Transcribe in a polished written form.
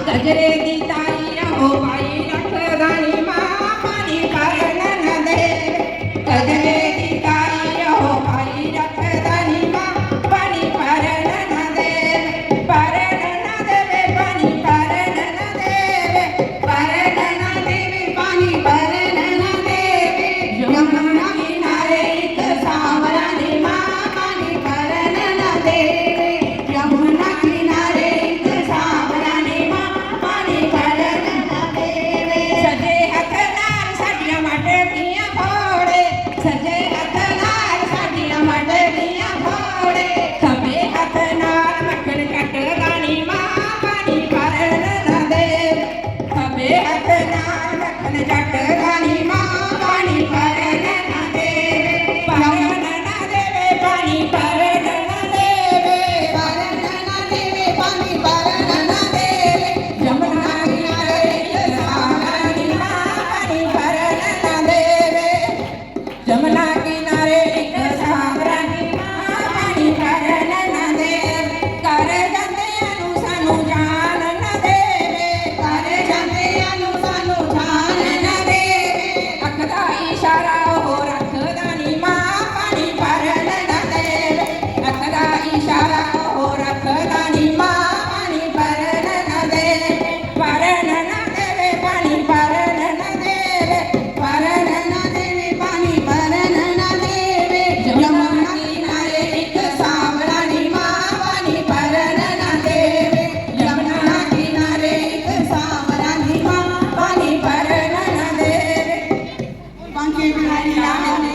गजरे दी ताई हो बाई रखदानी मां पानी भरण न दे गजरे दी ताई हो बाई रखदानी मां पानी भरण न दे भरण न देवे पानी भरण न देवे भरण न देवे पानी भरण न देवे यमुना किनारे एक सांवरानी मां पानी भरण न देवे यमुना किनारे एक सांवरानी मां पानी भरण न देवे सजे हथ नाल साडियां मटकियां फोड़े सजे हथ नाल साडियां मटकियां फोड़े खबे हथ नाल मक्खन कटदानी मां पानी भरण न देवे खबे हथ नाल मक्खन कटदानी मां पानी भरण न देवे भरण न देवे पानी भरण न देवे भरण न देवे पानी भरण न देवे यमुना किनारे एक सांवरानी मां पानी भरण न देवे यमुना किनारे एक सांवरानी मां पानी भरण न देवे कर ਜਾਂਦਿਆਂ ਨੂੰ ਸਾਨੂੰ ਜਾਣ न देवे कर ਜਾਂਦਿਆਂ ਨੂੰ ਸਾਨੂੰ ਜਾਣ न देवे ਅੱਖ ਦਾ ਇਸ਼ਾਰਾ ਉਹ ਰੱਖਦਾ ਨੀ ਮਾਂ ਪਾਣੀ ਭਰਨ न देवे ਅੱਖ ਦਾ ਇਸ਼ਾਰਾ ਉਹ ਰੱਖਦਾ ਨੀ ਮਾਂ ਪਾਣੀ ਭਰਨ न देवे ਭਰਨ न देवे ਪਾਣੀ ਭਰਨ न देवे ਭਰਨ न देवे ਪਾਣੀ ਭਰਨ न देवे यमुना किनारे एक सांवरानी मां पानी भरण न देवे यमुना किनारे एक सांवरानी मां पानी भरण न देवे पंखे बिहारी राम ने